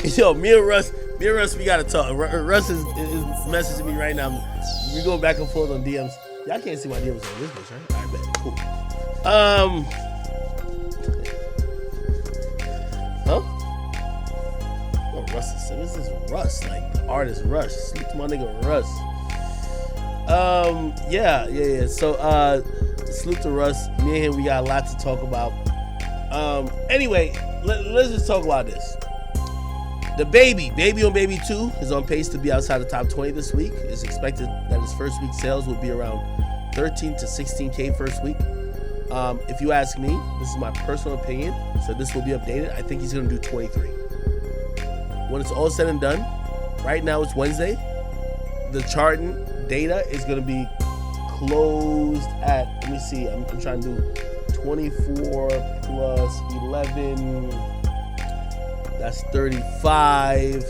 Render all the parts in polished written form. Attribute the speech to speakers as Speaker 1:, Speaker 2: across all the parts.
Speaker 1: Yo, me and Russ, we gotta talk. Russ is messaging me right now. We go back and forth on DMs. Y'all can't see my DMs on this bitch, right? All right, bet. Cool. Huh? Oh, Russ is this is Russ, like the artist Rush. Sleep to my nigga Russ. Yeah. So, salute to Russ. Me and him, we got a lot to talk about. Anyway, let's just talk about this. The Baby on Baby 2 is on pace to be outside the top 20 this week. It's expected that his first week sales will be around 13 to 16K first week. If you ask me, this is my personal opinion, so this will be updated. I think he's going to do 23. When it's all said and done, right now it's Wednesday. The charting data is going to be closed at, let me see, I'm trying to do 24 plus 11, that's 35.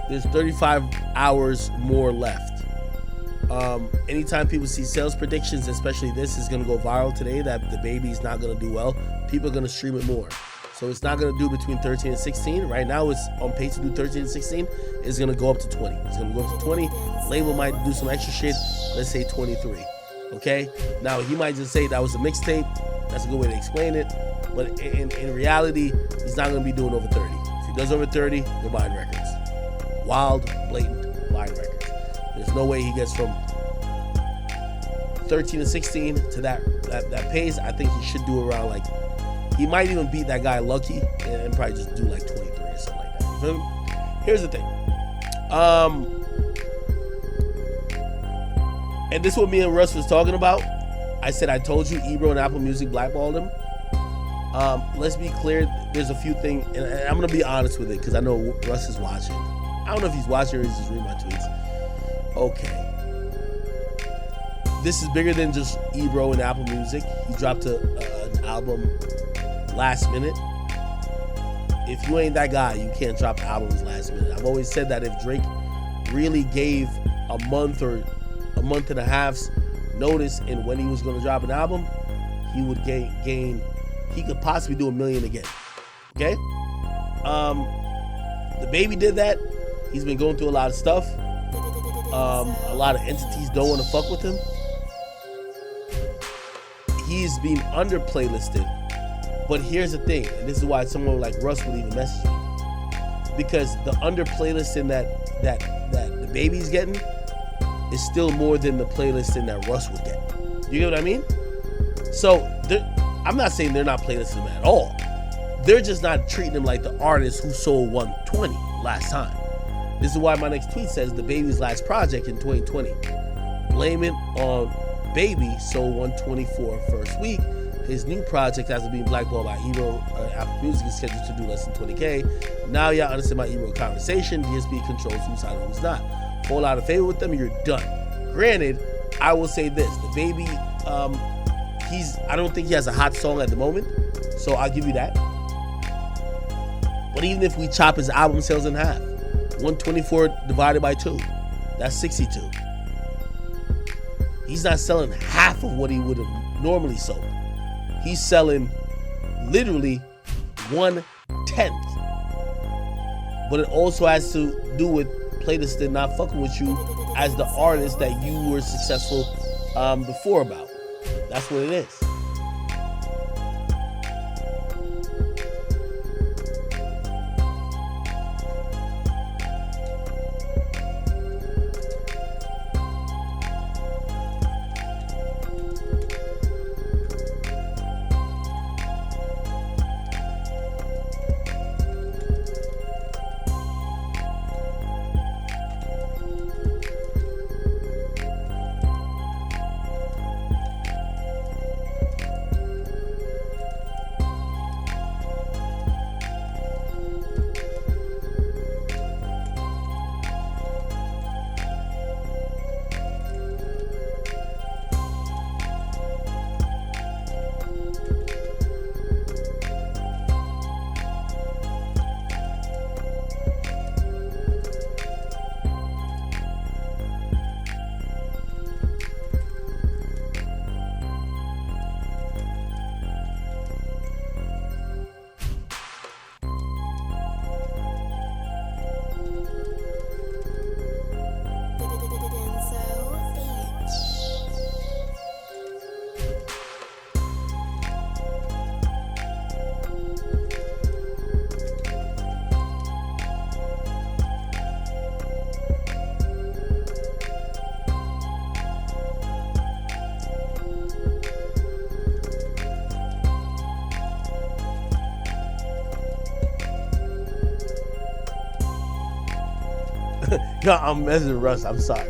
Speaker 1: There's 35 hours more left. Anytime people see sales predictions, especially this is going to go viral today, that the Baby is not going to do well, people are going to stream it more. So it's not going to do between 13 and 16. Right now it's on pace to do 13 and 16. It's going to go up to 20. It's going to go up to 20. Label might do some extra shit. Let's say 23. Okay? Now, he might just say that was a mixtape. That's a good way to explain it. But in reality, he's not going to be doing over 30. If he does over 30, they're buying records. Wild, blatant, buying records. There's no way he gets from 13 to 16 to that pace. I think he should do around like, he might even beat that guy Lucky and probably just do like 23 or something like that. So here's the thing. And this is what me and Russ was talking about. I said, I told you Ebro and Apple Music blackballed him. Let's be clear. There's a few things, and I'm going to be honest with it because I know Russ is watching. I don't know if he's watching or he's just reading my tweets. Okay. This is bigger than just Ebro and Apple Music. He dropped an album last minute. If you ain't that guy, you can't drop albums last minute. I've always said that if Drake really gave a month or a month and a half's notice in when he was going to drop an album, he would gain he could possibly do $1 million again. Okay? The Baby did that. He's been going through a lot of stuff. A lot of entities don't want to fuck with him. He's being under playlisted. But here's the thing, and this is why someone like Russ would even message me. Because the under playlisting that the Baby's getting is still more than the playlisting that Russ would get. You get what I mean? So I'm not saying they're not playlisting him at all. They're just not treating him like the artist who sold 120 last time. This is why my next tweet says the Baby's last project in 2020. Blame it on Baby sold 124 first week. His new project, after being blackballed by Ebro, Apple Music, is scheduled to do less than 20K. Now y'all understand my Ebro conversation. DSP controls who's signed and who's not. Fall out of favor with them, you're done. Granted, I will say this: the Baby, I don't think he has a hot song at the moment, so I'll give you that. But even if we chop his album sales in half, 124 divided by 2, that's 62. He's not selling half of what he would have normally sold. He's selling literally 1/10. But it also has to do with playlists not fucking with you as the artist that you were successful before about. That's what it is. Yo, I'm messing with Russ. I'm sorry.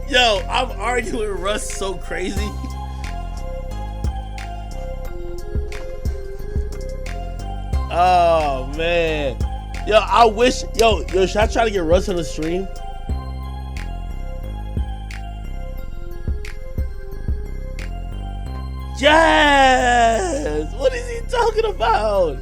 Speaker 1: Yo, I'm arguing with Russ so crazy. Oh man. Yo, I wish should I try to get Russ on the stream? Yes! What is he talking about?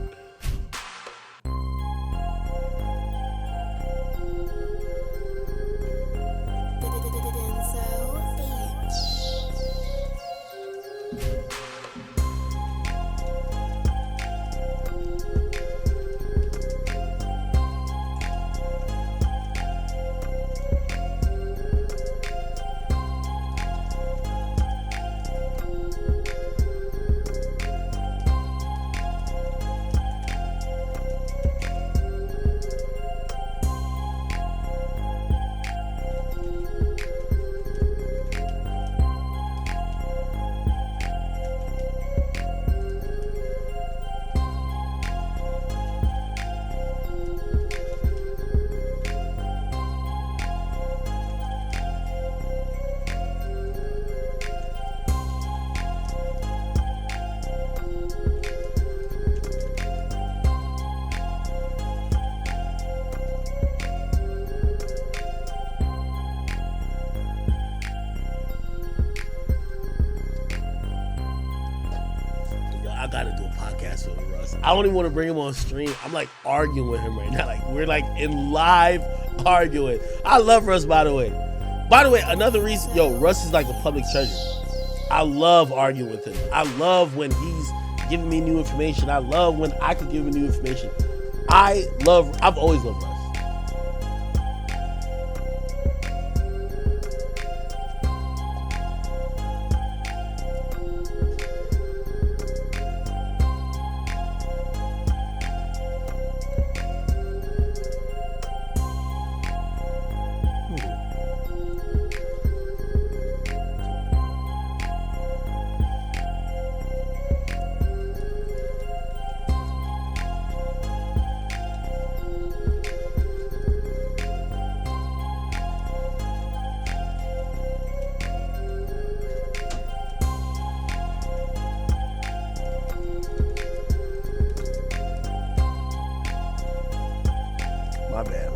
Speaker 1: I gotta do a podcast with Russ. I don't even want to bring him on stream. I'm like arguing with him right now. Like we're like in live arguing. I love Russ, by the way. By the way, another reason, Russ is like a public treasure. I love arguing with him. I love when he's giving me new information. I love when I can give him new information. I've always loved Russ. My bad.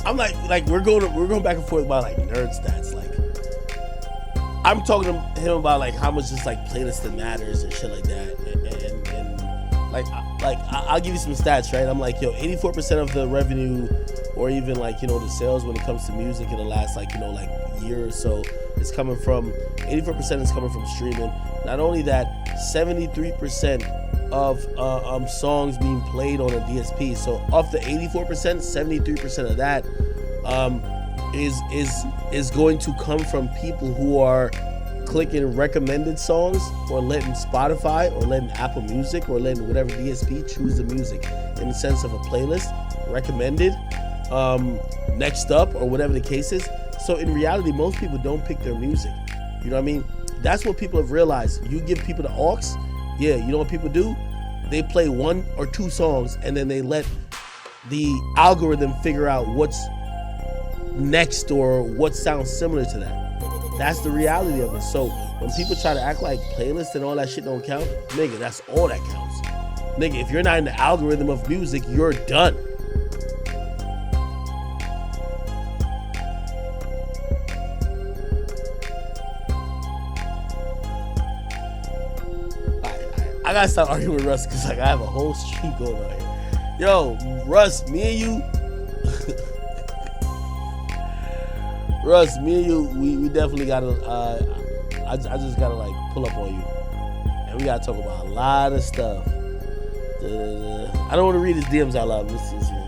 Speaker 1: I'm like we're going back and forth about like nerd stats. Like I'm talking to him about like how much just like playlist matters and shit like that. And like I'll give you some stats, right? I'm like, 84% of the revenue, or even like the sales when it comes to music in the last like year or so is coming from 84% is coming from streaming. Not only that, 73% of songs being played on a DSP. So of the 84%, 73% of that is going to come from people who are clicking recommended songs, or letting Spotify or letting Apple Music or letting whatever DSP choose the music in the sense of a playlist, recommended, next up, or whatever the case is. So in reality, most people don't pick their music. You know what I mean? That's what people have realized. You give people the aux, yeah, you know what people do? They play 1 or 2 songs and then they let the algorithm figure out what's next or what sounds similar to that. That's the reality of it. So when people try to act like playlists and all that shit don't count, nigga, that's all that counts. Nigga, if you're not in the algorithm of music, you're done. I gotta stop arguing with Russ because like I have a whole streak going on here. Yo, Russ, me and you, we definitely gotta. I just gotta like pull up on you, and we gotta talk about a lot of stuff. I don't want to read his DMs out loud. Let's see.